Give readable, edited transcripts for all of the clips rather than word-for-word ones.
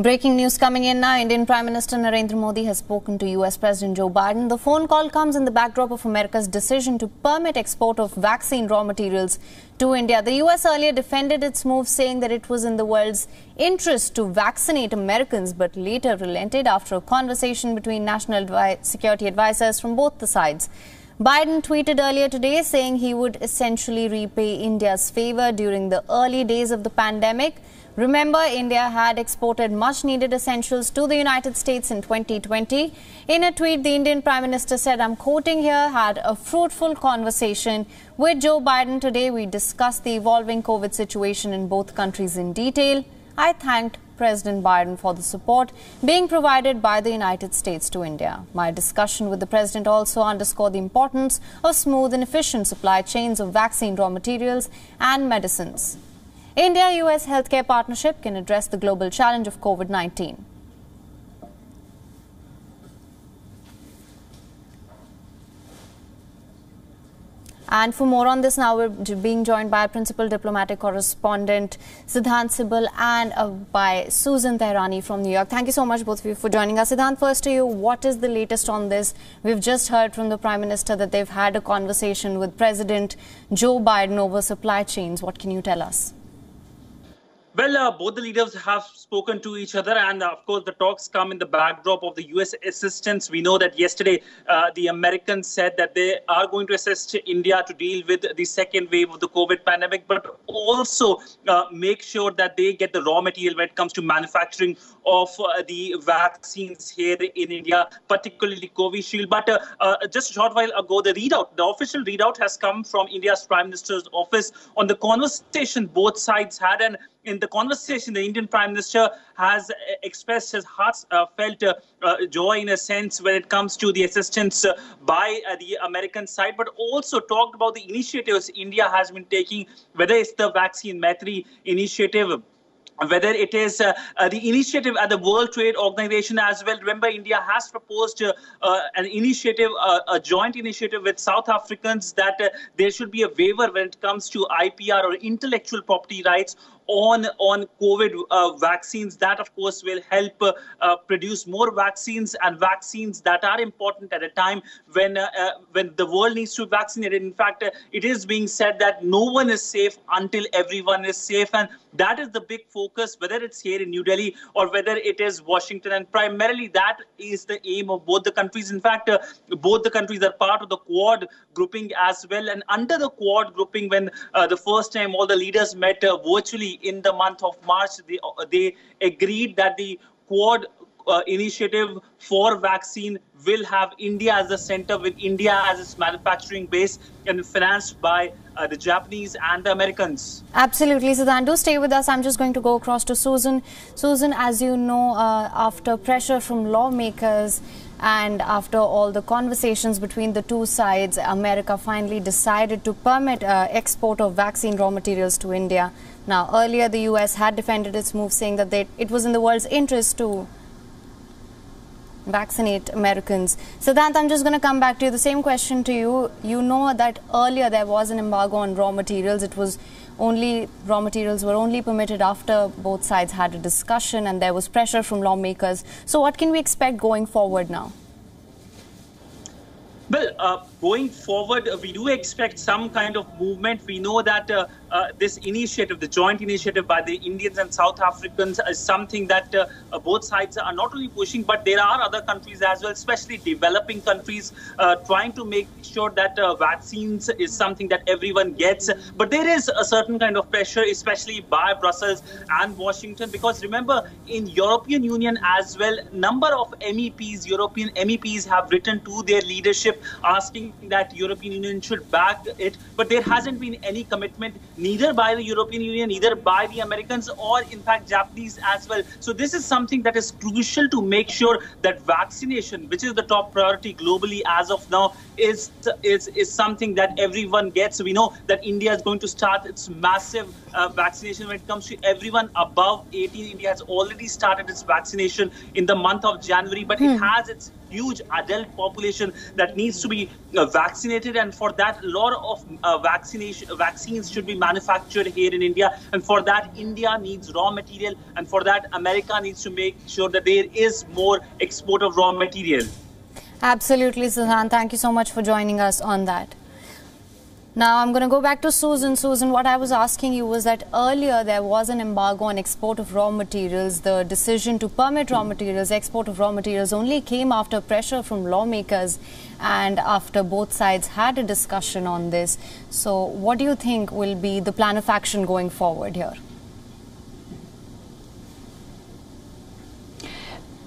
Breaking news coming in now. Indian Prime Minister Narendra Modi has spoken to US President Joe Biden. The phone call comes in the backdrop of America's decision to permit export of vaccine raw materials to India. The US earlier defended its move, saying that it was in the world's interest to vaccinate Americans, but later relented after a conversation between national security advisors from both the sides. Biden tweeted earlier today saying he would essentially repay India's favor during the early days of the pandemic. Remember, India had exported much-needed essentials to the United States in 2020. In a tweet, the Indian Prime Minister said, I'm quoting here, had a fruitful conversation with Joe Biden today. We discussed the evolving COVID situation in both countries in detail. I thanked President Biden for the support being provided by the United States to India. My discussion with the President also underscored the importance of smooth and efficient supply chains of vaccine raw materials and medicines. India-US healthcare partnership can address the global challenge of COVID-19. And for more on this, now we're being joined by principal diplomatic correspondent Siddhant Sibal and by Susan Tehrani from New York. Thank you so much, both of you, for joining us. Siddhant, first to you, what is the latest on this? We've just heard from the Prime Minister that they've had a conversation with President Joe Biden over supply chains. What can you tell us? Well, both the leaders have spoken to each other, and of course the talks come in the backdrop of the US assistance. We know that yesterday the Americans said that they are going to assist India to deal with the second wave of the COVID pandemic, but also make sure that they get the raw material when it comes to manufacturing of the vaccines here in India, particularly Covishield. But just a short while ago, the official readout has come from India's Prime Minister's office on the conversation both sides had. And in the conversation, the Indian Prime Minister has expressed his heartfelt joy, in a sense, when it comes to the assistance by the American side, but also talked about the initiatives India has been taking, whether it's the Vaccine Maitri initiative, whether it is the initiative at the World Trade Organization as well. Remember, India has proposed an initiative, a joint initiative with South Africans, that there should be a waiver when it comes to IPR or intellectual property rights on COVID vaccines. That, of course, will help produce more vaccines, and vaccines that are important at a time when the world needs to vaccinate. In fact, it is being said that no one is safe until everyone is safe, and that is the big focus, whether it's here in New Delhi or whether it is Washington. And primarily that is the aim of both the countries. In fact, both the countries are part of the Quad grouping as well. And under the Quad grouping, when the first time all the leaders met virtually in the month of March, they agreed that the Quad initiative for vaccine will have India as the center, with India as its manufacturing base, and financed by the Japanese and the Americans. Absolutely, Siddhant. Do stay with us. I'm just going to go across to Susan. Susan, as you know, after pressure from lawmakers and after all the conversations between the two sides, America finally decided to permit export of vaccine raw materials to India. Now, earlier the US had defended its move, saying that it was in the world's interest to vaccinate Americans. Siddhant, I'm just going to come back to you. The same question to you. You know that earlier there was an embargo on raw materials. It was raw materials were only permitted after both sides had a discussion, and there was pressure from lawmakers. So what can we expect going forward now? Well, going forward, we do expect some kind of movement. We know that this initiative, the joint initiative by the Indians and South Africans, is something that both sides are not only pushing, but there are other countries as well, especially developing countries, trying to make sure that vaccines is something that everyone gets. But there is a certain kind of pressure, especially by Brussels and Washington, because remember, in European Union as well, number of European MEPs have written to their leadership asking that European Union should back it, but there hasn't been any commitment, neither by the European Union, neither by the Americans, or in fact Japanese as well. So this is something that is crucial to make sure that vaccination, which is the top priority globally as of now, is something that everyone gets. We know that India is going to start its massive vaccination when it comes to everyone above 18. India has already started its vaccination in the month of January, but it has its huge adult population that needs to be vaccinated, and for that, a lot of vaccines should be manufactured here in India. And for that, India needs raw material, and for that, America needs to make sure that there is more export of raw material. Absolutely, Suzanne. Thank you so much for joining us on that. Now, I'm going to go back to Susan. Susan, what I was asking you was that earlier there was an embargo on export of raw materials. The decision to permit raw materials, export of raw materials only came after pressure from lawmakers and after both sides had a discussion on this. So what do you think will be the plan of action going forward here?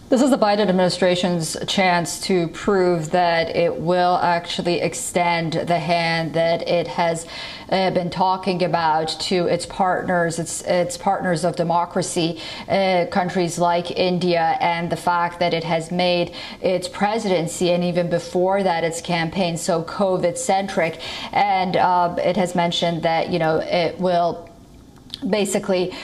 This is the Biden administration's chance to prove that it will actually extend the hand that it has been talking about to its partners, its partners of democracy, countries like India, and the fact that it has made its presidency and even before that its campaign so COVID-centric. And it has mentioned that, you know, it will basically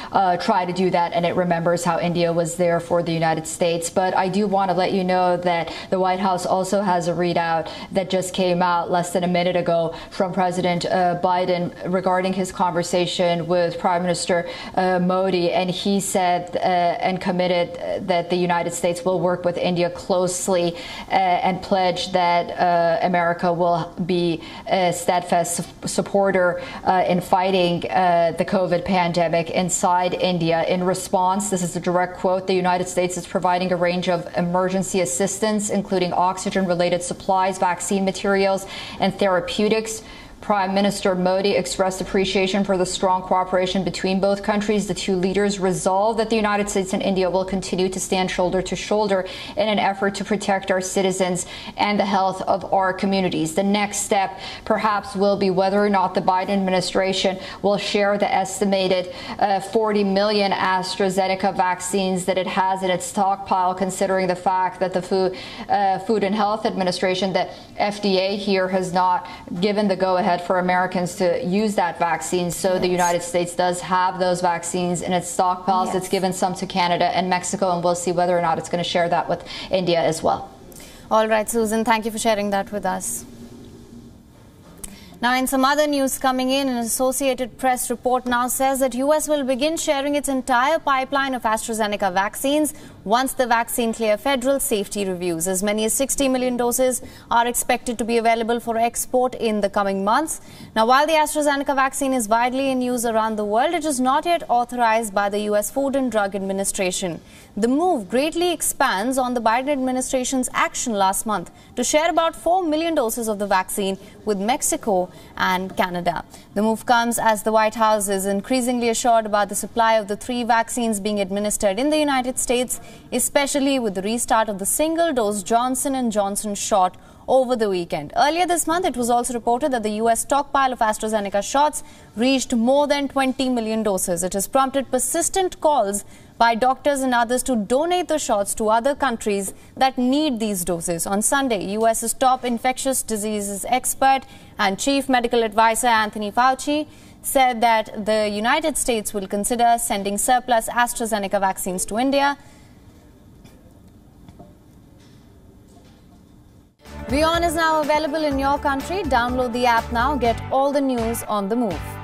try to do that, and it remembers how India was there for the United States. But I do want to let you know that the White House also has a readout that just came out less than a minute ago from President Biden regarding his conversation with Prime Minister Modi, and he said and committed that the United States will work with India closely and pledge that America will be a steadfast supporter in fighting the COVID pandemic inside India. In response, this is a direct quote, the United States is providing a range of emergency assistance, including oxygen-related supplies, vaccine materials, and therapeutics. Prime Minister Modi expressed appreciation for the strong cooperation between both countries. The two leaders resolved that the United States and India will continue to stand shoulder to shoulder in an effort to protect our citizens and the health of our communities. The next step perhaps will be whether or not the Biden administration will share the estimated 40 million AstraZeneca vaccines that it has in its stockpile, considering the fact that the Food and Health Administration, the FDA here, has not given the go-ahead for Americans to use that vaccine. So the United States does have those vaccines in its stockpiles. It's given some to Canada and Mexico, and we'll see whether or not it's going to share that with India as well. All right, Susan, thank you for sharing that with us. Now, in some other news coming in, an Associated Press report now says that US will begin sharing its entire pipeline of AstraZeneca vaccines once the vaccine clear federal safety reviews. As many as 60 million doses are expected to be available for export in the coming months. Now, while the AstraZeneca vaccine is widely in use around the world, it is not yet authorized by the US Food and Drug Administration. The move greatly expands on the Biden administration's action last month to share about 4 million doses of the vaccine with Mexico and Canada. The move comes as the White House is increasingly assured about the supply of the 3 vaccines being administered in the United States, especially with the restart of the single-dose Johnson & Johnson shot over the weekend. Earlier this month, it was also reported that the U.S. stockpile of AstraZeneca shots reached more than 20 million doses. It has prompted persistent calls by doctors and others to donate the shots to other countries that need these doses. On Sunday, U.S.'s top infectious diseases expert and chief medical advisor Anthony Fauci said that the United States will consider sending surplus AstraZeneca vaccines to India. WION is now available in your country. Download the app now. Get all the news on the move.